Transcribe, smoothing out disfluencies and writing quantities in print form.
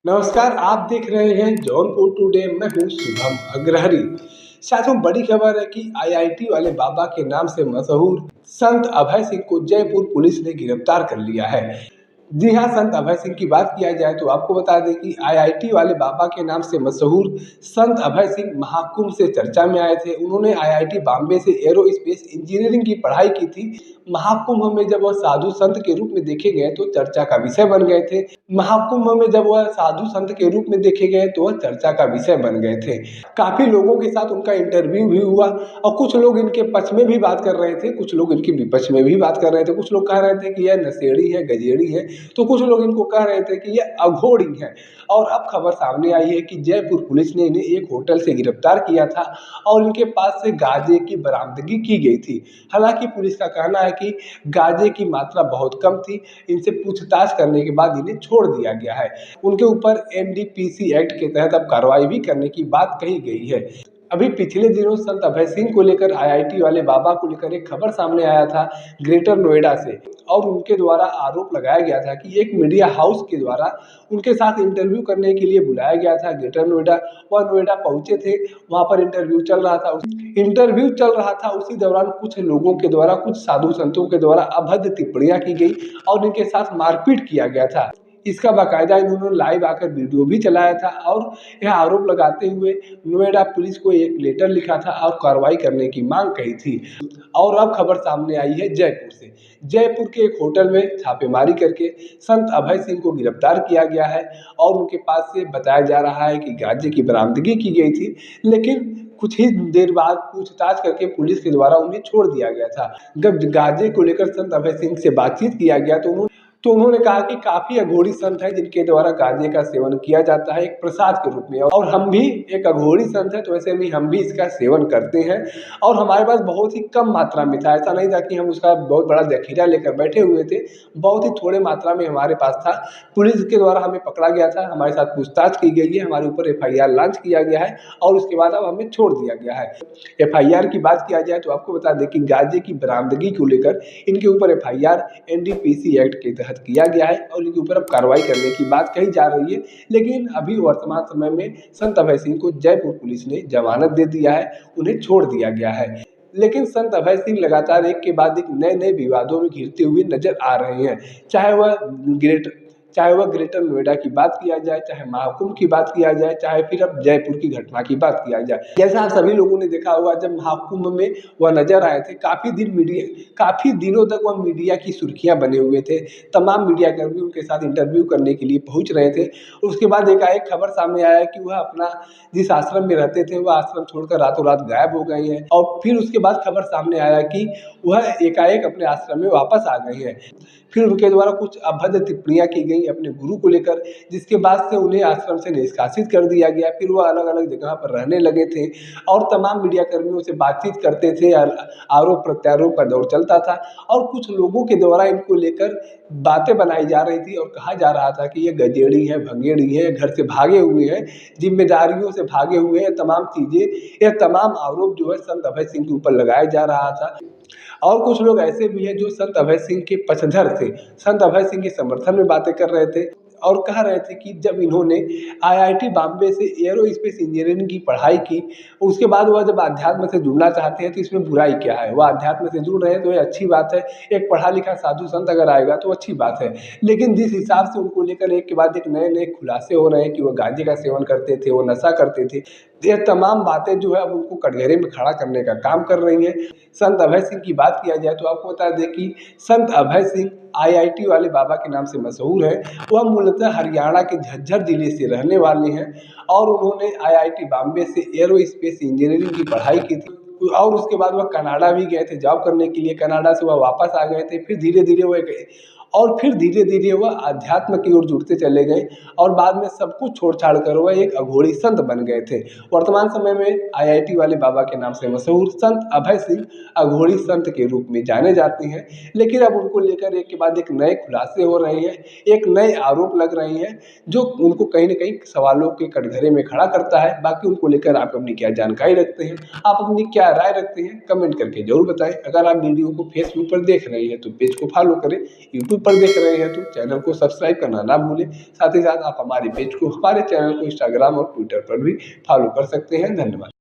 नमस्कार, आप देख रहे हैं जौनपुर टुडे। मैं हूँ शुभम अग्रहरी। साथियों, बड़ी खबर है कि आईआईटी वाले बाबा के नाम से मशहूर संत अभय सिंह को जयपुर पुलिस ने गिरफ्तार कर लिया है। जी हाँ, संत अभय सिंह की बात किया जाए तो आपको बता दें कि आईआईटी वाले बाबा के नाम से मशहूर संत अभय सिंह महाकुंभ से चर्चा में आए थे। उन्होंने आईआईटी बॉम्बे से एरोस्पेस इंजीनियरिंग की पढ़ाई की थी। महाकुंभ में जब वह साधु संत के रूप में देखे गए तो चर्चा का विषय बन गए थे। महाकुंभ में जब वह साधु संत के रूप में देखे गए तो वह चर्चा का विषय बन गए थे। काफी लोगों के साथ उनका इंटरव्यू भी हुआ और कुछ लोग इनके पक्ष में भी बात कर रहे थे, कुछ लोग इनके विपक्ष में भी बात कर रहे थे। कुछ लोग कह रहे थे कि यह नशेड़ी है, गजेड़ी है, तो कुछ लोग इनको कह रहे थे कि यह अघोरी है। और अब खबर सामने आई है कि जयपुर पुलिस ने इन्हें एक होटल से गिरफ्तार किया था और इनके पास से गांजे की बरामदगी की गई थी। हालांकि पुलिस का कहना है कि गांजे की मात्रा बहुत कम थी। इनसे पूछताछ करने के बाद इन्हें छोड़ दिया गया है। उनके ऊपर एनडीपीसी एक्ट के तहत अब कार्रवाई भी करने की बात कही गई है। अभी पिछले दिनों संत अभय सिंह को लेकर आईआईटी वाले बाबा को लेकर एक खबर सामने आया था ग्रेटर नोएडा से, और उनके द्वारा आरोप लगाया गया था कि एक मीडिया हाउस के द्वारा उनके साथ इंटरव्यू करने के लिए बुलाया गया था ग्रेटर नोएडा। वह नोएडा पहुंचे थे, वहां पर इंटरव्यू चल रहा था। उसी दौरान कुछ लोगों के द्वारा, कुछ साधु संतों के द्वारा अभद्र टिप्पणियां की गई और इनके साथ मारपीट किया गया था। इसका बाकायदा इन्होंने लाइव आकर वीडियो भी चलाया था और यह आरोप लगाते हुए नोएडा पुलिस को एक लेटर लिखा था और कार्रवाई करने की मांग कही थी। और अब खबर सामने आई है जयपुर से। जयपुर के एक होटल में छापेमारी करके संत अभय सिंह को गिरफ्तार किया गया है और उनके पास से बताया जा रहा है कि गांजे की बरामदगी की गई थी, लेकिन कुछ ही देर बाद पूछताछ करके पुलिस के द्वारा उन्हें छोड़ दिया गया था। जब गांजे को लेकर संत अभय सिंह से बातचीत किया गया तो उन्होंने कहा कि काफी अघोरी संत है जिनके द्वारा गांजे का सेवन किया जाता है एक प्रसाद के रूप में, और हम भी एक अघोरी संत है तो वैसे भी हम भी इसका सेवन करते हैं और हमारे पास बहुत ही कम मात्रा में था। ऐसा नहीं था कि हम उसका बहुत बड़ा जखीरा लेकर बैठे हुए थे, बहुत ही थोड़े मात्रा में हमारे पास था। पुलिस के द्वारा हमें पकड़ा गया था, हमारे साथ पूछताछ की गई है, हमारे ऊपर एफआईआर लॉन्च किया गया है और उसके बाद अब हमें छोड़ दिया गया है। एफआईआर की बात किया जाए तो आपको बता दें कि गांजे की बरामदगी को लेकर इनके ऊपर एफआईआर एनडीपीसी एक्ट के तहत किया गया है और इनके ऊपर अब कार्रवाई करने की बात कही जा रही है। लेकिन अभी वर्तमान समय में संत अभय सिंह को जयपुर पुलिस ने जमानत दे दिया है, उन्हें छोड़ दिया गया है। लेकिन संत अभय सिंह लगातार एक के बाद एक नए नए विवादों में घिरते हुए नजर आ रहे हैं। चाहे वह ग्रेटर नोएडा की बात किया जाए, चाहे महाकुंभ की बात किया जाए, चाहे फिर अब जयपुर की घटना की बात किया जाए। जैसा आप सभी लोगों ने देखा होगा, जब महाकुंभ में वह नजर आए थे काफी दिनों तक वह मीडिया की सुर्खियां बने हुए थे। तमाम मीडिया कर्मी उनके साथ इंटरव्यू करने के लिए पहुंच रहे थे। उसके बाद एकाएक खबर सामने आया कि वह अपना जिस आश्रम में रहते थे वह आश्रम छोड़कर रातों रात गायब हो गए हैं, और फिर उसके बाद खबर सामने आया कि वह एकाएक अपने आश्रम में वापस आ गए हैं। फिर उनके द्वारा कुछ अभद्र टिप्पणियां की गई अपने गुरु को लेकर, जिसके बाद से उन्हें आश्रम से निष्कासित कर दिया गया। फिर वह अलग अलग जगह पर रहने लगे थे और तमाम मीडिया कर्मियों से बातचीत करते थे, आरोप प्रत्यारोप का दौर चलता था और कुछ लोगों के द्वारा इनको लेकर बातें बनाई जा रही थी और कहा जा रहा था कि ये गजेड़ी है, भंगेड़ी है, घर से भागे हुए हैं, जिम्मेदारियों से भागे हुए हैं। तमाम चीजें, यह तमाम आरोप जो है संत अभय सिंह के ऊपर लगाया जा रहा था। और कुछ लोग ऐसे भी हैं जो संत अभय सिंह के पक्षधर थे, संत अभय सिंह के समर्थन में बातें कर रहे थे और कह रहे थे कि जब इन्होंने आईआईटी बॉम्बे से एरोस्पेस इंजीनियरिंग की पढ़ाई की, उसके बाद वह जब अध्यात्म से जुड़ना चाहते हैं तो इसमें बुराई क्या है। वह अध्यात्म से जुड़ रहे हैं तो ये अच्छी बात है, एक पढ़ा लिखा साधु संत अगर आएगा तो अच्छी बात है। लेकिन जिस हिसाब से उनको लेकर एक के बाद एक नए नए खुलासे हो रहे हैं कि वह गांजे का सेवन करते थे, वो नशा करते थे, ये तमाम बातें जो है अब उनको कटघरे में खड़ा करने का काम कर रही हैं। संत अभय सिंह की बात किया जाए तो आपको बता दें कि संत अभय सिंह आईआईटी वाले बाबा के नाम से मशहूर है। वह मूलतः हरियाणा के झज्जर जिले से रहने वाले हैं और उन्होंने आईआईटी बॉम्बे से एरोस्पेस इंजीनियरिंग की पढ़ाई की थी और उसके बाद वह कनाडा भी गए थे जॉब करने के लिए। कनाडा से वह वापस आ गए थे, फिर धीरे धीरे वह अध्यात्म की ओर जुड़ते चले गए और बाद में सब कुछ छोड़ छाड़ कर वह एक अघोरी संत बन गए थे। वर्तमान समय में आईआईटी वाले बाबा के नाम से मशहूर संत अभय सिंह अघोरी संत के रूप में जाने जाते हैं। लेकिन अब उनको लेकर एक के बाद एक नए खुलासे हो रहे हैं, एक नए आरोप लग रहे हैं जो उनको कहीं ना कहीं सवालों के कटघरे में खड़ा करता है। बाकी उनको लेकर आप अपनी क्या जानकारी रखते हैं, आप अपनी क्या राय रखते हैं, कमेंट करके जरूर बताएं। अगर आप वीडियो को फेसबुक पर देख रहे हैं तो पेज को फॉलो करें, यूट्यूब यूट्यूब पर देख रहे हैं तो चैनल को सब्सक्राइब करना ना भूलें। साथ ही साथ आप हमारे पेज को, हमारे चैनल को इंस्टाग्राम और ट्विटर पर भी फॉलो कर सकते हैं। धन्यवाद।